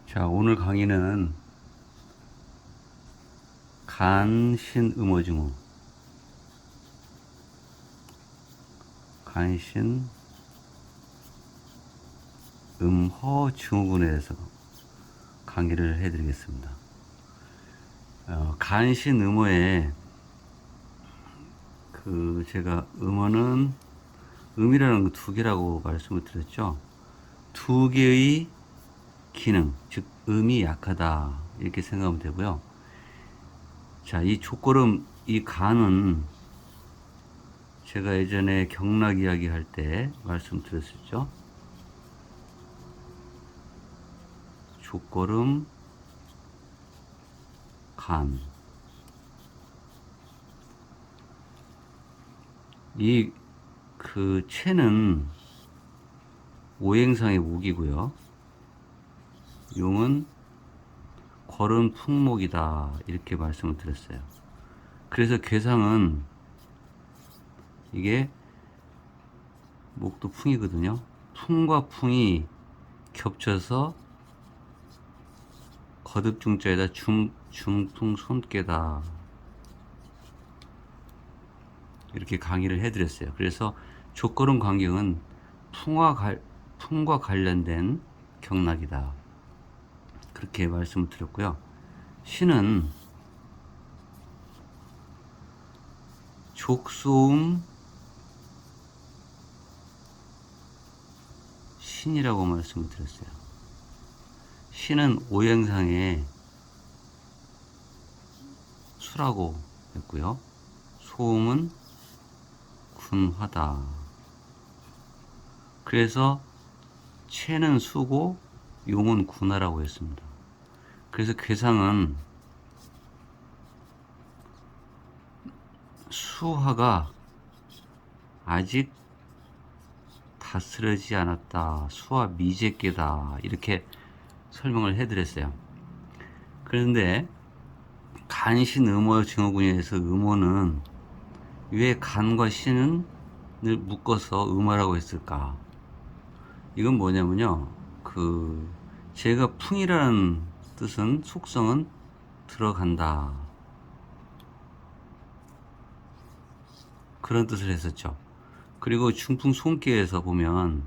자, 오늘 강의는 간신음어증후, 간신음허증후군에 대해서 강의를 해드리겠습니다. 간신음어에 제가 음어는 음이라는 거 두 개라고 말씀을 드렸죠. 두 개의 기능, 즉 음이 약하다 이렇게 생각하면 되고요. 자, 이 족걸음, 이 간은 제가 예전에 경락 이야기 할 때 말씀드렸었죠. 족걸음, 간. 채는 오행상의 목이고요. 용은 걸은 풍목이다 이렇게 말씀을 드렸어요. 그래서 괴상은 이게 목도 풍이거든요. 풍과 풍이 겹쳐서 거듭중자에다 중풍 손깨다 이렇게 강의를 해드렸어요. 그래서 족걸음 광경은 풍과 관련된 경락이다 그렇게 말씀을 드렸고요. 신은 족소음 신이라고 말씀을 드렸어요. 신은 오행상에 수라고 했고요. 소음은 군화다. 그래서 채는 수고 용은 군화라고 했습니다. 그래서 괴상은 수화가 아직 다스려지지 않았다. 수화 미제께다. 이렇게 설명을 해드렸어요. 그런데 간신음어 증후군에서 음어는 왜 간과 신을 묶어서 음어라고 했을까? 이건 뭐냐면요. 제가 풍이라는 뜻은 속성은 들어간다. 그런 뜻을 했었죠. 그리고 중풍 손께에서 보면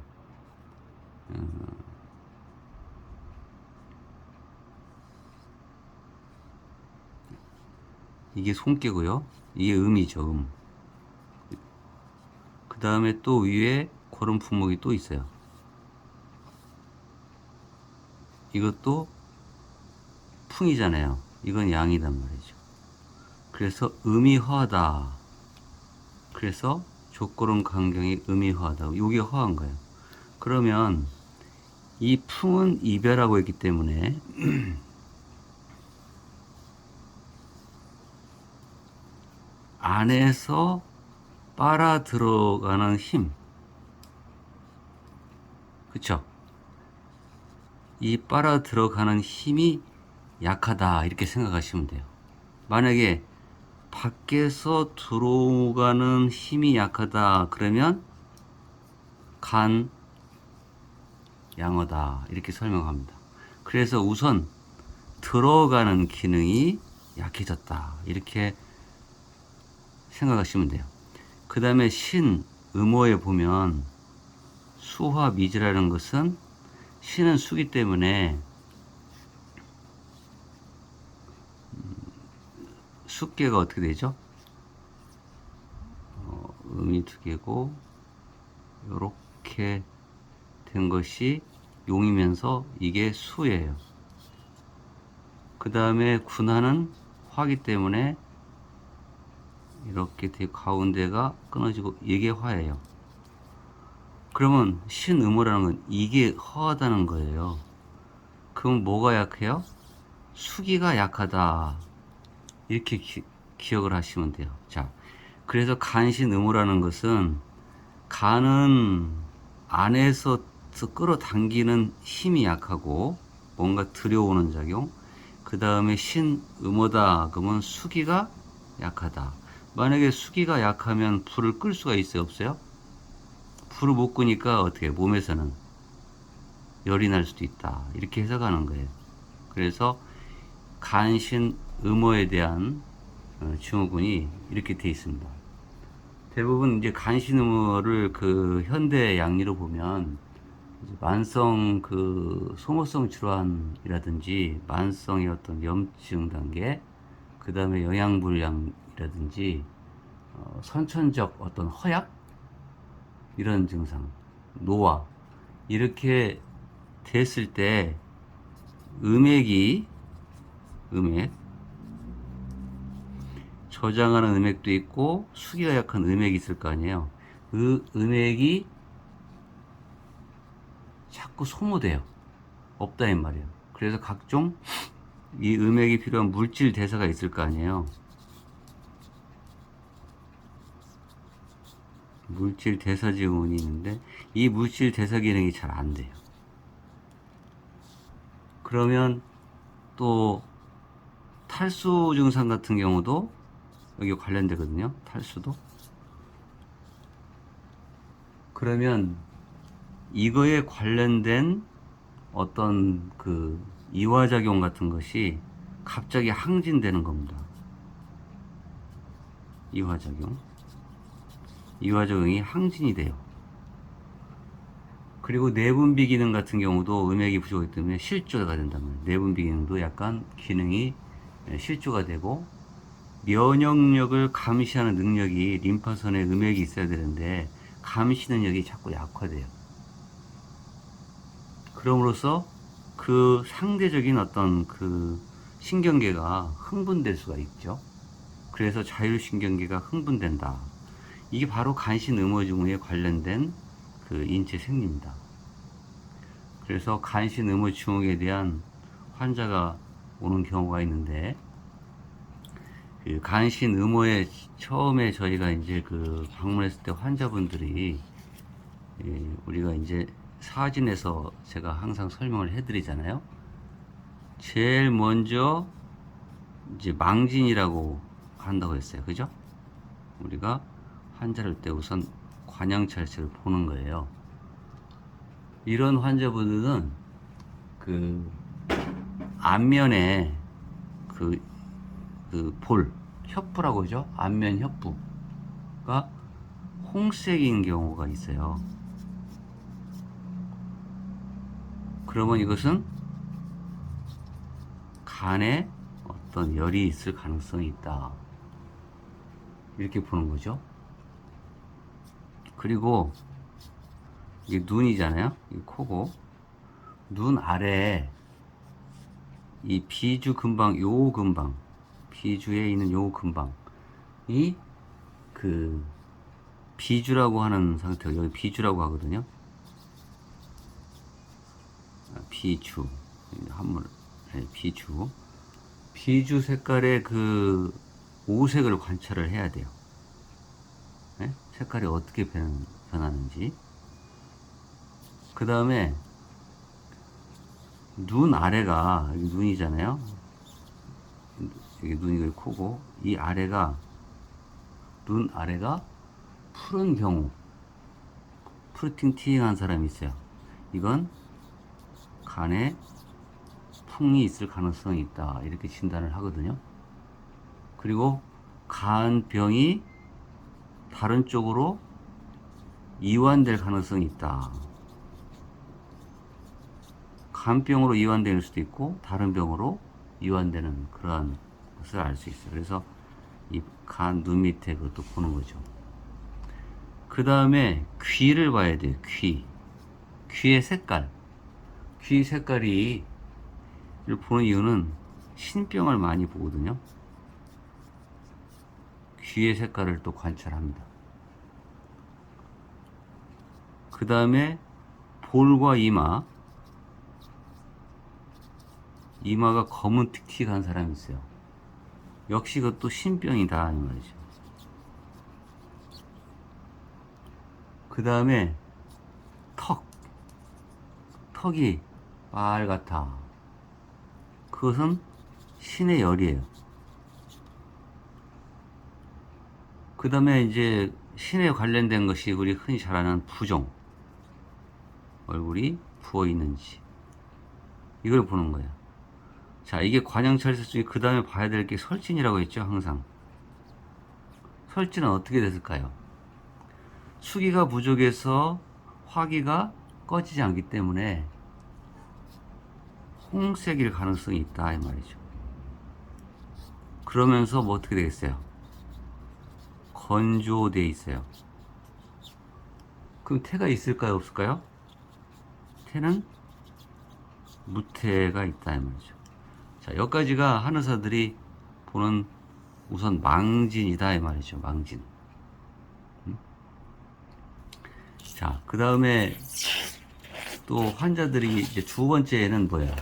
이게 손께고요. 이게 음이죠. 음. 그 다음에 또 위에 고름 품목이 또 있어요. 이것도 풍이잖아요. 이건 양이단 말이죠. 그래서 음이 허하다. 그래서 족걸음 광경이 음이 허하다. 이게 허한 거예요. 그러면 이 풍은 이별하고 있기 때문에 안에서 빨아 들어가는 힘, 그쵸? 이 빨아 들어가는 힘이 약하다 이렇게 생각하시면 돼요. 만약에 밖에서 들어가는 힘이 약하다. 그러면 간 양어다. 이렇게 설명합니다. 그래서 우선 들어가는 기능이 약해졌다. 이렇게 생각하시면 돼요. 그 다음에 신, 음어에 보면 수화 미지라는 것은 신은 수기 때문에 수께가 어떻게 되죠? 음이 두 개고 요렇게 된 것이 용이면서 이게 수예요. 그 다음에 군하는 화기 때문에 이렇게 가운데가 끊어지고 이게 화예요. 그러면 신음어라는 건 이게 허하다는 거예요. 그럼 뭐가 약해요? 수기가 약하다. 이렇게 기억을 하시면 돼요. 자, 그래서 간신음어라는 것은 간은 안에서 끌어당기는 힘이 약하고 뭔가 들여오는 작용. 그 다음에 신음어다. 그러면 수기가 약하다. 만약에 수기가 약하면 불을 끌 수가 있어요? 없어요? 불을 못 끄니까 어떻게 몸에서는 열이 날 수도 있다. 이렇게 해석하는 거예요. 그래서 간신 음어에 대한 증후군이 이렇게 되어 있습니다. 대부분 이제 간신 음어를 그 현대 양리로 보면 만성 그 소모성 질환이라든지 만성의 어떤 염증 단계, 그 다음에 영양불량이라든지 선천적 어떤 허약 이런 증상, 노화 이렇게 됐을 때 음액 저장하는 음액도 있고 수기가 약한 음액이 있을 거 아니에요. 그 음액이 자꾸 소모돼요. 없다 이 말이에요. 그래서 각종 이 음액이 필요한 물질 대사가 있을 거 아니에요. 물질 대사 지원이 있는데 이 물질 대사 기능이 잘 안 돼요. 그러면 또 탈수 증상 같은 경우도 여기 관련되거든요. 탈수도. 그러면 이거에 관련된 어떤 그 이화작용 같은 것이 갑자기 항진되는 겁니다. 이화작용이 항진이 돼요. 그리고 내분비 기능 같은 경우도 음액이 부족하기 때문에 실조가 된단 말이에요. 내분비 기능도 약간 기능이 실조가 되고 면역력을 감시하는 능력이 림파선에 음액이 있어야 되는데 감시 능력이 자꾸 약화돼요. 그럼으로써 그 상대적인 어떤 그 신경계가 흥분될 수가 있죠. 그래서 자율신경계가 흥분된다. 이게 바로 간신음어증후에 관련된 그 인체 생리입니다. 그래서 간신음어증후에 대한 환자가 오는 경우가 있는데, 그 간신음어에 처음에 저희가 이제 그 방문했을 때 환자분들이 우리가 이제 사진에서 제가 항상 설명을 해드리잖아요. 제일 먼저 이제 망진이라고 한다고 했어요. 그죠? 우리가 환자를 올 때 우선 관양찰실을 보는 거예요. 이런 환자분들은 그 안면에 그 혀부라고 그러죠? 안면 혀부가 홍색인 경우가 있어요. 그러면 이것은 간에 어떤 열이 있을 가능성이 있다. 이렇게 보는 거죠. 그리고 이게 눈이잖아요. 이 코고 눈 아래에 이 비주 근방, 요 근방, 비주에 있는 요 근방이 그 비주라고 하는 상태가 여기 비주라고 하거든요. 비주 한물 비주 색깔의 그 오색을 관찰을 해야 돼요. 네? 색깔이 어떻게 변하는지. 그 다음에 눈 아래가 여기 눈이잖아요. 여기 눈이 코고 이 아래가 눈 아래가 푸른 경우, 푸르팅팅한 사람이 있어요. 이건 간에 풍이 있을 가능성이 있다. 이렇게 진단을 하거든요. 그리고 간병이 다른 쪽으로 이완될 가능성이 있다. 간병으로 이완될 수도 있고 다른 병으로 이완되는 그러한 것을 알 수 있어요. 그래서 이 간 눈 밑에 그것도 보는 거죠. 그 다음에 귀를 봐야 돼요. 귀의 색깔. 귀 색깔이 를 보는 이유는 신병을 많이 보거든요. 귀의 색깔을 또 관찰합니다. 그 다음에 볼과 이마가 검은 틱틱한 사람이 있어요. 역시 그것도 신병이다 이 말이죠. 그 다음에 턱이 빨갛다. 그것은 신의 열이에요. 그 다음에 이제 신에 관련된 것이 우리 흔히 잘 아는 부종, 얼굴이 부어 있는지 이걸 보는 거예요. 자, 이게 관양철수 중에 그 다음에 봐야 될 게 설진이라고 했죠. 항상 설진은 어떻게 됐을까요? 수기가 부족해서 화기가 꺼지지 않기 때문에 홍색일 가능성이 있다 이 말이죠. 그러면서 뭐 어떻게 되겠어요? 건조돼 있어요. 그럼 태가 있을까요? 없을까요? 태는 무태가 있다 이 말이죠. 자, 여기까지가 한의사들이 보는 우선 망진이다 이 말이죠. 망진. 자, 그 다음에 또 환자들이 이제 두 번째는 뭐야?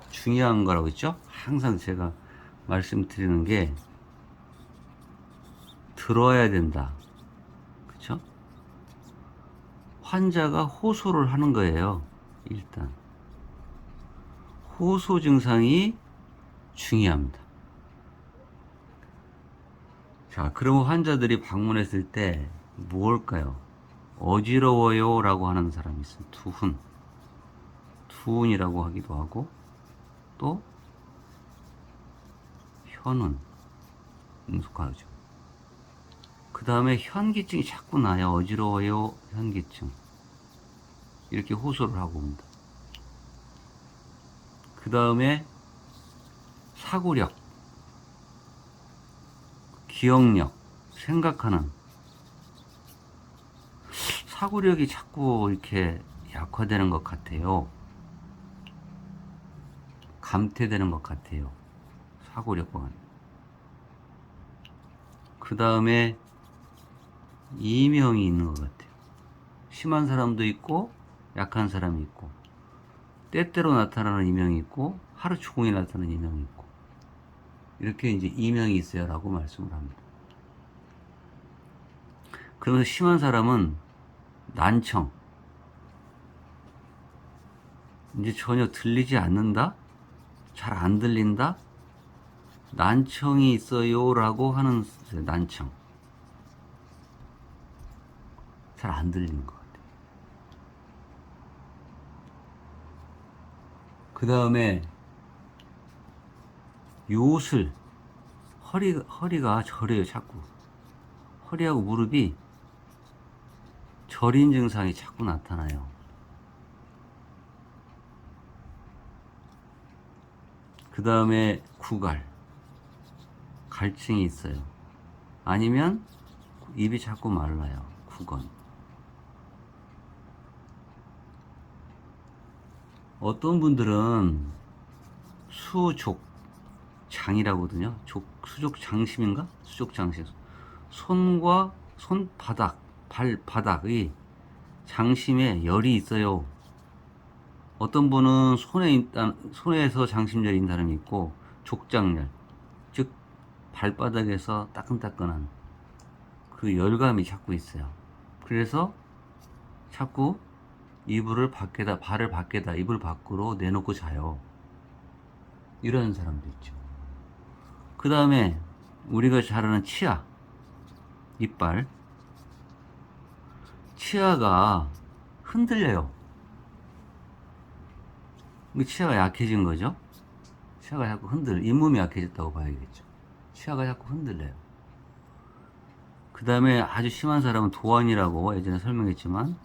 중요한 거라고 했죠? 항상 제가 말씀드리는 게 들어야 된다. 그쵸? 환자가 호소를 하는 거예요. 일단. 호소 증상이 중요합니다. 자, 그러면 환자들이 방문했을 때 뭘까요? 어지러워요 라고 하는 사람이 있어요. 투훈이라고 하기도 하고 또 현운 속하죠. 그 다음에 현기증이 자꾸 나요. 어지러워요 현기증 이렇게 호소를 하고 옵니다. 그 다음에 사고력, 기억력, 생각하는 사고력이 자꾸 이렇게 약화되는 것 같아요. 감퇴되는 것 같아요. 사고력과. 그 다음에 이명이 있는 것 같아요. 심한 사람도 있고 약한 사람이 있고 때때로 나타나는 이명이 있고 하루 종일 나타나는 이명이 있고 이렇게 이제 이명이 있어야 라고 말씀을 합니다. 그러면서 심한 사람은 난청, 이제 전혀 들리지 않는다, 잘 안 들린다, 난청이 있어요 라고 하는 난청, 잘 안 들리는 것 같아요. 그 다음에 요술, 허리가 저려요. 자꾸 허리하고 무릎이 저린 증상이 자꾸 나타나요. 그 다음에 갈증이 있어요. 아니면 입이 자꾸 말라요. 구건. 어떤 분들은 수족장이라고 하거든요. 수족장심인가? 수족장심. 손과 손바닥, 발바닥의 장심에 열이 있어요. 어떤 분은 손에서 장심열이 있는 사람이 있고, 족장열, 즉 발바닥에서 따끈따끈한 그 열감이 자꾸 있어요. 그래서 자꾸 발을 밖에다 이불 밖으로 내놓고 자요. 이런 사람도 있죠. 그 다음에 우리가 잘 아는 치아, 이빨, 치아가 흔들려요. 치아가 약해진 거죠. 치아가 자꾸 잇몸이 약해졌다고 봐야겠죠. 치아가 자꾸 흔들려요. 그 다음에 아주 심한 사람은 도안이라고 예전에 설명했지만,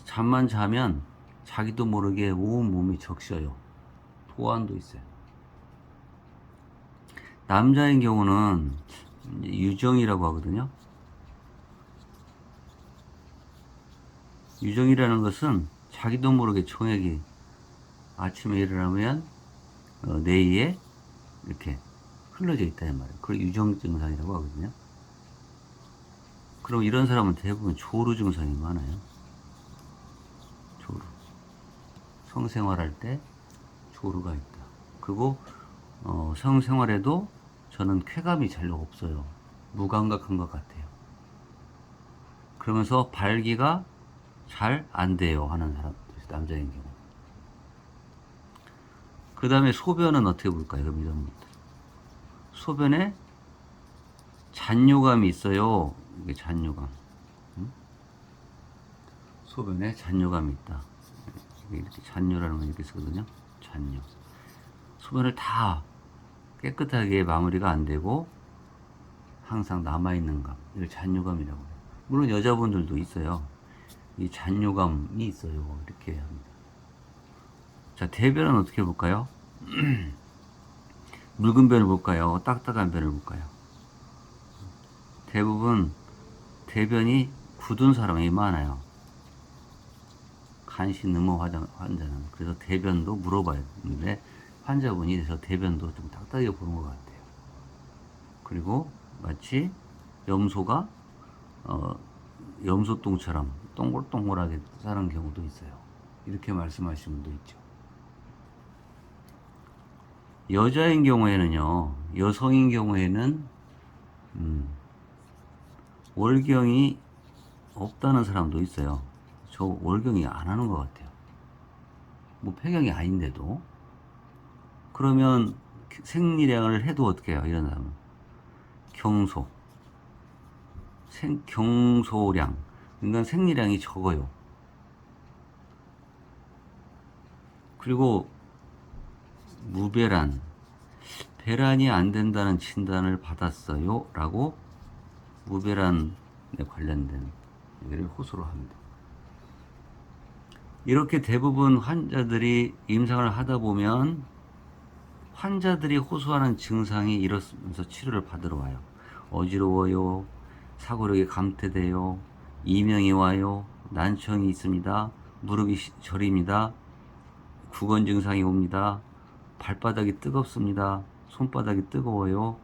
잠만 자면 자기도 모르게 온 몸이 적셔요. 도안도 있어요. 남자인 경우는 유정이라고 하거든요. 유정이라는 것은 자기도 모르게 청액이 아침에 일어나면 뇌에 이렇게 흘러져 있다는 말이에요. 그걸 유정 증상이라고 하거든요. 그럼 이런 사람은 대부분 조루 증상이 많아요. 조루. 성생활할 때 조루가 있다. 그리고 성생활에도 저는 쾌감이 잘 없어요. 무감각한 것 같아요. 그러면서 발기가 잘 안 돼요 하는 사람도 있어요. 남자인 경우. 그 다음에 소변은 어떻게 볼까요? 그럼 이런 것들. 소변에 잔뇨감이 있어요. 이게 잔뇨감. 소변에 잔뇨감이 있다. 이렇게 잔뇨라는 건 이렇게 쓰거든요. 잔뇨. 소변을 다 깨끗하게 마무리가 안 되고 항상 남아있는 감. 이걸 잔뇨감이라고 해요. 물론 여자분들도 있어요. 이 잔뇨감이 있어요. 이렇게 합니다. 자, 대변은 어떻게 볼까요? 묽은 변을 볼까요? 딱딱한 변을 볼까요? 대부분 대변이 굳은 사람이 많아요. 간신 음모 환자는. 그래서 대변도 물어봐야 되는데 환자분이 저 대변도 좀 딱딱하게 보는 것 같아요. 그리고 마치 염소가 염소똥처럼 동글동글하게 사는 경우도 있어요. 이렇게 말씀하시는 분도 있죠. 여자인 경우에는요, 여성인 경우에는 월경이 없다는 사람도 있어요. 저 월경이 안 하는 것 같아요. 뭐 폐경이 아닌데도. 그러면 생리량을 해도 어떻게 해요? 이런 사람은 경소량. 그러니까 생리량이 적어요. 그리고 무배란, 배란이 안 된다는 진단을 받았어요 라고 무배란에 관련된 얘기를 호소를 합니다. 이렇게 대부분 환자들이 임상을 하다 보면 환자들이 호소하는 증상이 이렇면서 치료를 받으러 와요. 어지러워요, 사고력이 감퇴돼요, 이명이 와요, 난청이 있습니다, 무릎이 저립니다, 구건 증상이 옵니다, 발바닥이 뜨겁습니다, 손바닥이 뜨거워요,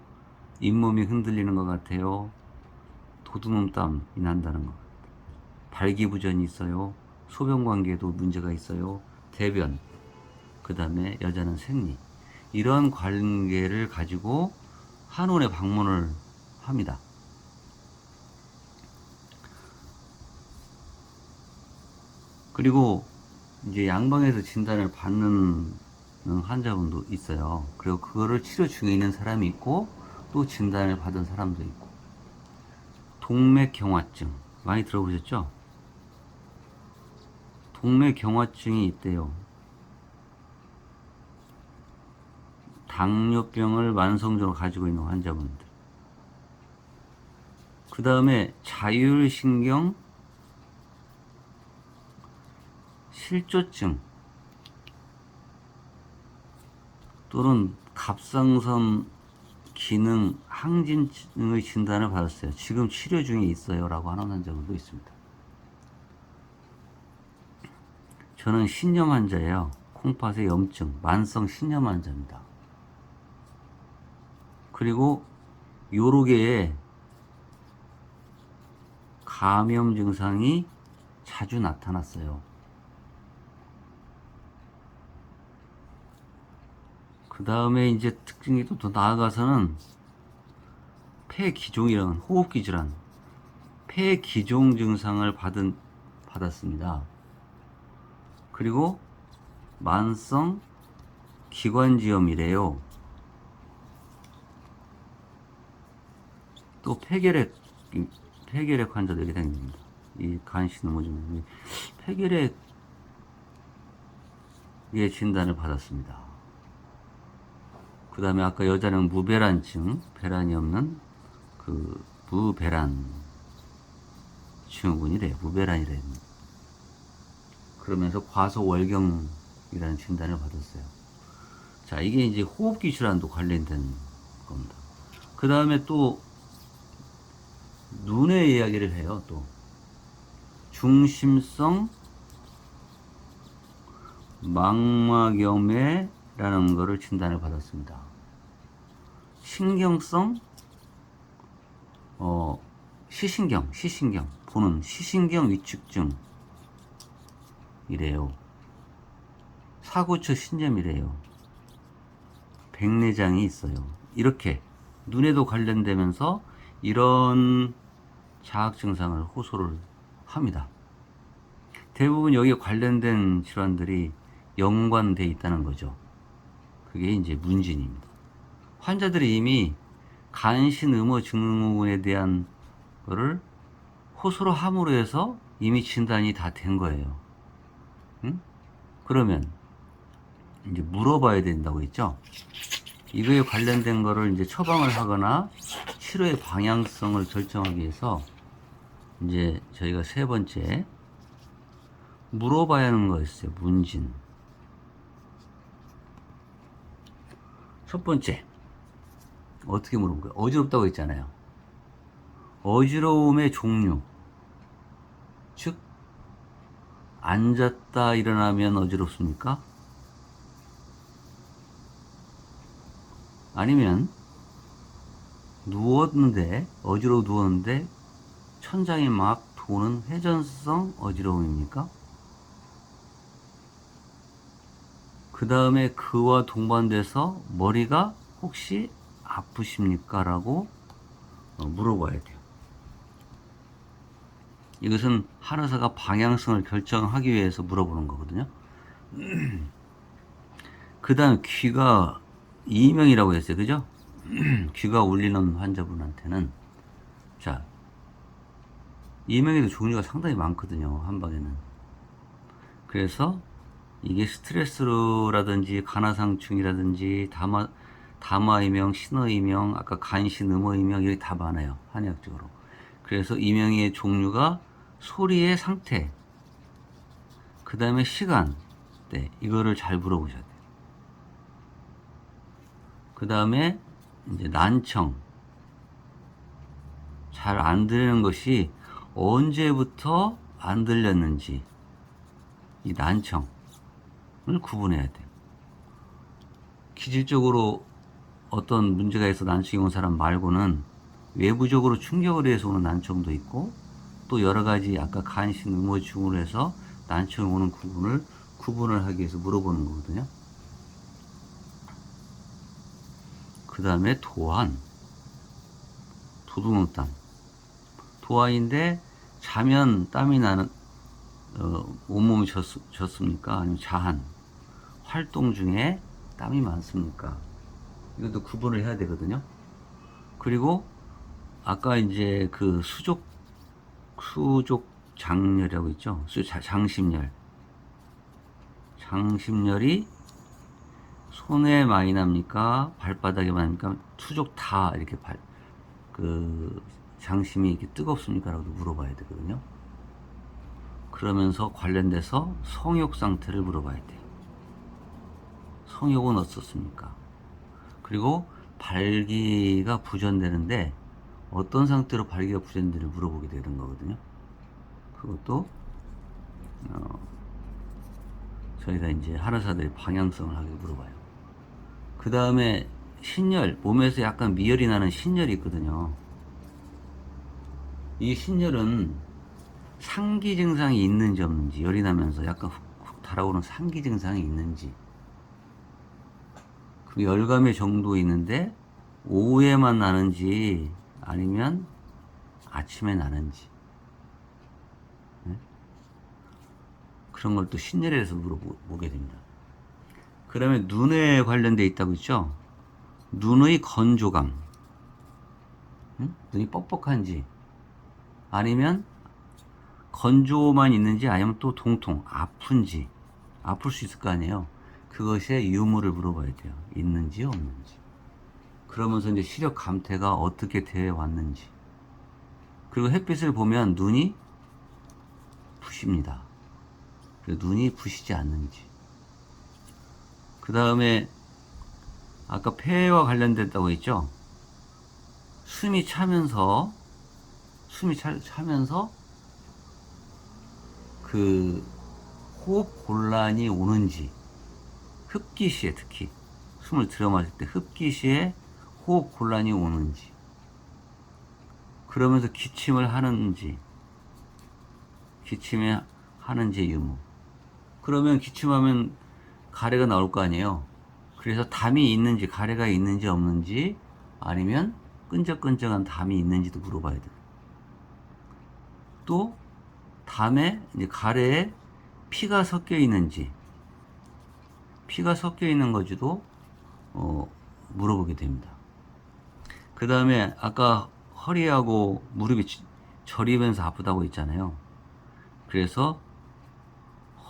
잇몸이 흔들리는 것 같아요, 도두놈땀이 난다는 것, 발기부전이 있어요, 소변관계에도 문제가 있어요, 대변, 그 다음에 여자는 생리, 이런 관계를 가지고 한의원에 방문을 합니다. 그리고 이제 양방에서 진단을 받는 환자분도 있어요. 그리고 그거를 치료 중에 있는 사람이 있고 또 진단을 받은 사람도 있고. 동맥경화증 많이 들어보셨죠? 동맥경화증이 있대요. 당뇨병을 만성적으로 가지고 있는 환자분들. 그 다음에 자율신경 실조증 또는 갑상선 기능 항진증의 진단을 받았어요. 지금 치료 중에 있어요 라고 하는 환자분도 있습니다. 저는 신염 환자예요. 콩팥의 염증, 만성 신염 환자입니다. 그리고 여러 개의 감염 증상이 자주 나타났어요. 그 다음에 이제 특징이 또 더 나아가서는 폐기종이라는 호흡기 질환, 폐기종 증상을 받았습니다. 그리고 만성 기관지염이래요. 또 폐결핵 이 폐결핵 환자도 이렇게 생깁니다. 이 간신 음모주는 폐결핵의 진단을 받았습니다. 그 다음에 아까 여자는 무배란증, 배란이 없는 그 무배란 증후군이래요. 무배란이래요. 그러면서 과소월경이라는 진단을 받았어요. 자, 이게 이제 호흡기 질환도 관련된 겁니다. 그 다음에 또 눈의 이야기를 해요. 또 중심성 망막염해라는 거를 진단을 받았습니다. 신경성 시신경 보는 시신경 위축증 이래요. 사고처 신점이래요. 백내장이 있어요. 이렇게 눈에도 관련되면서 이런 자학 증상을 호소를 합니다. 대부분 여기에 관련된 질환들이 연관돼 있다는 거죠. 그게 이제 문진입니다. 환자들이 이미 간신음모 증후군에 대한 거를 호소를 함으로 해서 이미 진단이 다 된 거예요. 응? 그러면 이제 물어봐야 된다고 했죠. 이거에 관련된 거를 이제 처방을 하거나 치료의 방향성을 결정하기 위해서 이제 저희가 세 번째 물어봐야 하는 거 있어요. 문진. 첫 번째 어떻게 물어볼까요? 어지럽다고 했잖아요. 어지러움의 종류, 즉 앉았다 일어나면 어지럽습니까? 아니면 누웠는데 어지러워 누웠는데 천장이 막 도는 회전성 어지러움입니까? 그 다음에 그와 동반돼서 머리가 혹시 아프십니까? 라고 물어봐야 돼요. 이것은 한의사가 방향성을 결정하기 위해서 물어보는 거거든요. 그 다음 귀가 이명이라고 했어요. 그죠? 귀가 울리는 환자분한테는 자, 이명에도 종류가 상당히 많거든요. 한방에는. 그래서 이게 스트레스라든지 간화상충이라든지 다마이명, 신어이명, 아까 간신, 음어이명 이게 다 많아요. 한의학적으로. 그래서 이명의 종류가 소리의 상태, 그 다음에 시간, 네, 이거를 잘 물어보셔야 돼요. 그 다음에 이제 난청, 잘 안 들리는 것이 언제부터 안 들렸는지 이 난청을 구분해야 돼요. 기질적으로 어떤 문제가 있어 난청이 온 사람 말고는 외부적으로 충격을 해서 오는 난청도 있고 또 여러 가지 아까 간신, 음호증으로 해서 난청이 오는 구분을 하기 위해서 물어보는 거거든요. 그 다음에 도안, 도둑놈땀. 도안인데 자면 땀이 나는 온몸이 젖습니까? 아니면 자한, 활동 중에 땀이 많습니까? 이것도 구분을 해야 되거든요. 그리고 아까 이제 그 수족 장열이라고 있죠. 장심열. 장심열이 손에 많이 납니까? 발바닥에 많이 납니까? 수족 다 이렇게 장심이 이렇게 뜨겁습니까? 라고 물어봐야 되거든요. 그러면서 관련돼서 성욕 상태를 물어봐야 돼요. 성욕은 어떻습니까? 그리고 발기가 부전되는데 어떤 상태로 발기가 부전되는지 물어보게 되는 거거든요. 그것도 저희가 이제 한의사들이 방향성을 하게 물어봐요. 그 다음에 신열, 몸에서 약간 미열이 나는 신열이 있거든요. 이 신열은 상기 증상이 있는지 없는지, 열이 나면서 약간 훅훅 달아오는 상기 증상이 있는지, 그 열감의 정도 있는데 오후에만 나는지 아니면 아침에 나는지, 네? 그런 걸 또 신열에서 물어보게 됩니다. 그 다음에 눈에 관련돼 있다고 했죠. 눈의 건조감, 눈이 뻑뻑한지, 아니면 건조만 있는지, 아니면 또 통통 아픈지, 아플 수 있을 거 아니에요. 그것의 유무를 물어봐야 돼요. 있는지 없는지. 그러면서 이제 시력 감퇴가 어떻게 되어 왔는지. 그리고 햇빛을 보면 눈이 부십니다. 눈이 부시지 않는지. 그 다음에 아까 폐와 관련됐다고 했죠. 숨이 차면서 그 호흡 곤란이 오는지, 흡기 시에 특히 숨을 들여 마실 때 흡기 시에 호흡 곤란이 오는지, 그러면서 기침을 하는지 유무. 그러면 기침하면 가래가 나올 거 아니에요. 그래서 담이 있는지, 가래가 있는지 없는지, 아니면 끈적끈적한 담이 있는지도 물어봐야 돼요. 또 담에, 이제 가래에 피가 섞여 있는지, 피가 섞여 있는 건지도 물어보게 됩니다. 그 다음에 아까 허리하고 무릎이 저리면서 아프다고 했잖아요. 그래서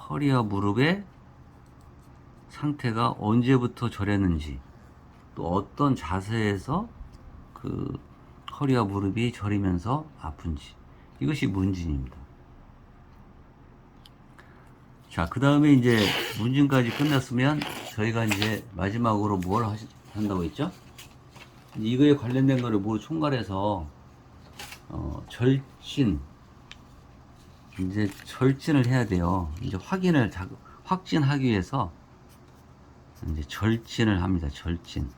허리와 무릎의 상태가 언제부터 저렸는지, 또 어떤 자세에서 그 허리와 무릎이 저리면서 아픈지, 이것이 문진입니다. 자, 그 다음에 이제 문진까지 끝났으면 저희가 이제 마지막으로 뭘 한다고 했죠? 이거에 관련된 거를 모두 총괄해서 이제 절진을 해야 돼요. 이제 확진하기 위해서 이제 절진을 합니다. 절진.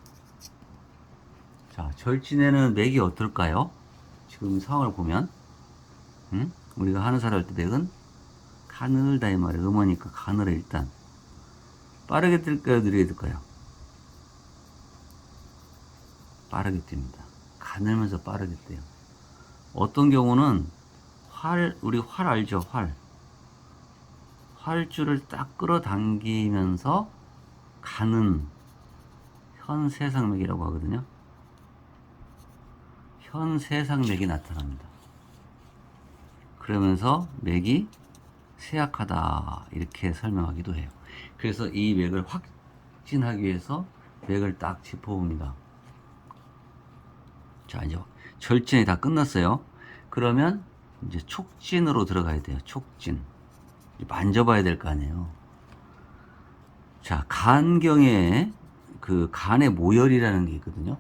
자, 절진에는 맥이 어떨까요? 지금 상황을 보면, 우리가 하는 할 때 맥은 가늘다 이 말이에요. 음어니까 가늘어. 일단 빠르게 뜰까요, 느리게 뜰까요? 빠르게 뜹니다. 가늘면서 빠르게 떠요. 어떤 경우는 우리 활 알죠? 활줄을 딱 끌어당기면서 가는 현세상맥이라고 하거든요. 현세상맥이 나타납니다. 그러면서 맥이 쇠약하다 이렇게 설명하기도 해요. 그래서 이 맥을 확진하기 위해서 맥을 딱 짚어봅니다. 자, 이제 절진이 다 끝났어요. 그러면 이제 촉진으로 들어가야 돼요. 촉진. 만져봐야 될 거 아니에요. 자, 간경에 그 간의 모열이라는 게 있거든요.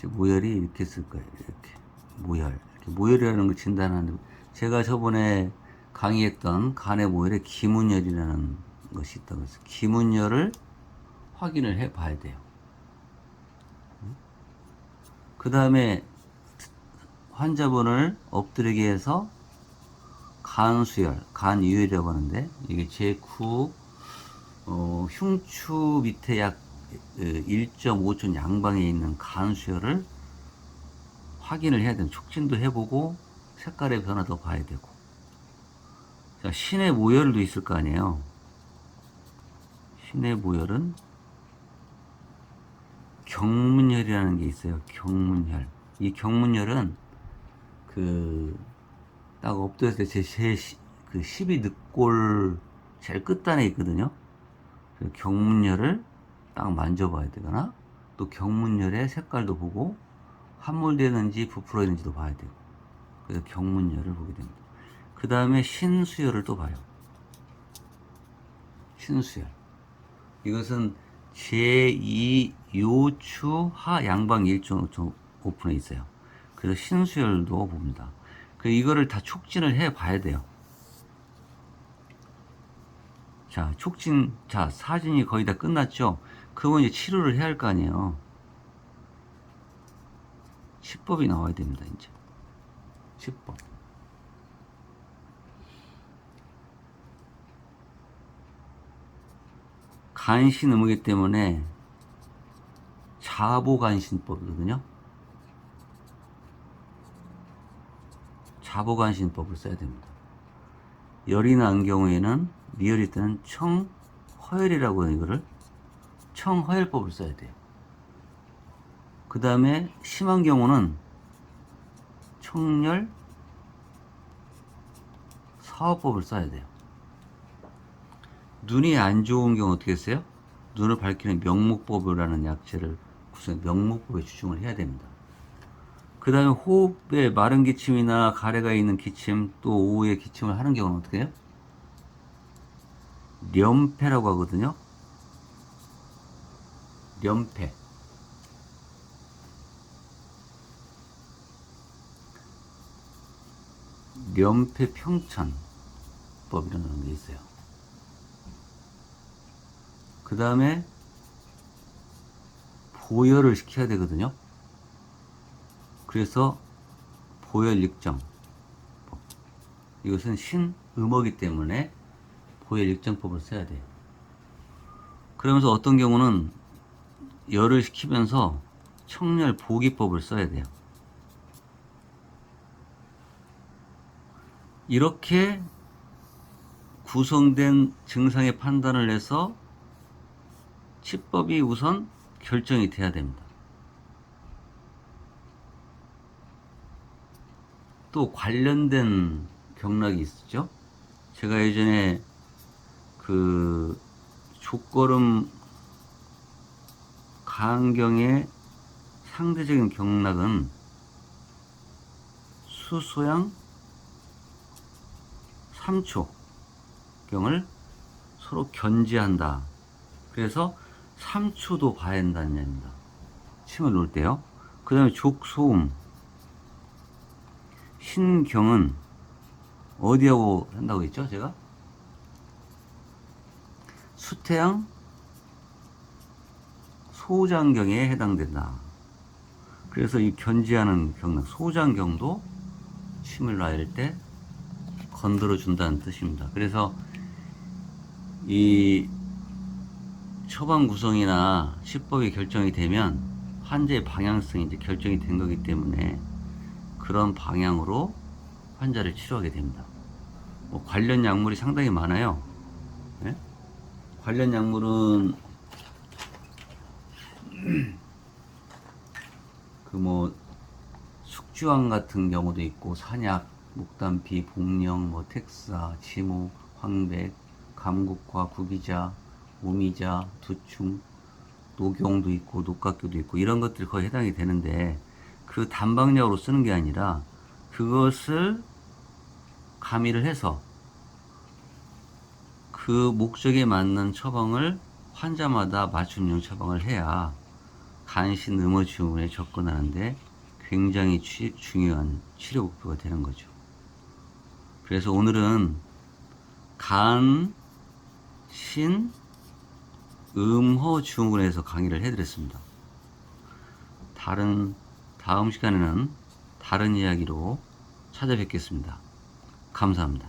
모열이 이렇게 쓸 거예요. 이렇게 모열이라는 걸 진단하는데, 제가 저번에 강의했던 간의 모열에 기문열이라는 것이 있다고 해서 기문열을 확인을 해 봐야 돼요. 그 다음에 환자분을 엎드리게 해서 간수열, 간유열이라고 하는데, 이게 제후 흉추 밑에 약 1.5寸 양방에 있는 간수열을 확인을 해야 돼요. 촉진도 해보고 색깔의 변화도 봐야 되고. 자, 신의 모열도 있을 거 아니에요. 신의 모열은 경문열이라는 게 있어요. 경문열. 이 경문열은 딱 엎드렸을 때 그 12늑골 제일 끝단에 있거든요. 그 경문열을 딱 만져봐야 되거나, 또 경문열의 색깔도 보고 함몰되는지 부풀어 있는지도 봐야 되고, 그래서 경문열을 보게 됩니다. 그 다음에 신수열을 또 봐요. 신수열. 이것은 제2 요추 하 양방 1.5분에 있어요. 그래서 신수열도 봅니다. 이거를 다 촉진을 해 봐야 돼요. 자, 촉진, 자, 사진이 거의 다 끝났죠? 그러면 이제 치료를 해야 할 거 아니에요. 치법이 나와야 됩니다, 이제. 치법. 간신음이기 때문에 자보간신법이거든요. 자보간신법을 써야 됩니다. 열이 난 경우에는, 미열이 때는 청허열이라고 해요. 이거를 청허열법을 써야 돼요. 그 다음에 심한 경우는 청열 사화법을 써야 돼요. 눈이 안 좋은 경우 어떻게 했어요? 눈을 밝히는 명목법이라는 약재를 구성, 명목법에 주중을 해야 됩니다. 그 다음에 호흡에 마른 기침이나 가래가 있는 기침, 또 오후에 기침을 하는 경우는 어떻게 해요? 련패라고 하거든요. 련패. 련패 평천법이라는 게 있어요. 그 다음에 보혈을 시켜야 되거든요. 그래서 보혈익정. 이것은 신음어기 때문에 보혈익정법을 써야 돼요. 그러면서 어떤 경우는 열을 식히면서 청열 보기법을 써야 돼요. 이렇게 구성된 증상의 판단을 해서 치법이 우선 결정이 돼야 됩니다. 또 관련된 경락이 있었죠. 제가 예전에 그 족걸음 간경의 상대적인 경락은 수소양 3초경을 서로 견지한다. 그래서 3초도 봐야 한다는 얘기입니다. 침을 놓을 때요. 그 다음에 족소음 신경은 어디하고 한다고 했죠? 제가 수태양 소장경에 해당된다. 그래서 이 견지하는 경락 소장경도 침을 놔야 때 건드려 준다는 뜻입니다. 그래서 이 처방 구성이나 시법이 결정이 되면 환자의 방향성이 이제 결정이 된 거기 때문에 그런 방향으로 환자를 치료하게 됩니다. 뭐 관련 약물이 상당히 많아요. 네? 관련 약물은 그 뭐 숙주황 같은 경우도 있고 산약, 목단피, 복령, 뭐 텍사, 지모, 황백, 감국화, 구기자, 오미자, 두충, 녹용도 있고 녹각교도 있고 이런 것들이 거의 해당이 되는데 그 단방약으로 쓰는 게 아니라 그것을 가미를 해서 그 목적에 맞는 처방을 환자마다 맞춤형 처방을 해야 간신 음어증후군에 접근하는데 굉장히 중요한 치료 목표가 되는 거죠. 그래서 오늘은 간, 신, 음허증후군에서 강의를 해드렸습니다. 다음 시간에는 다른 이야기로 찾아뵙겠습니다. 감사합니다.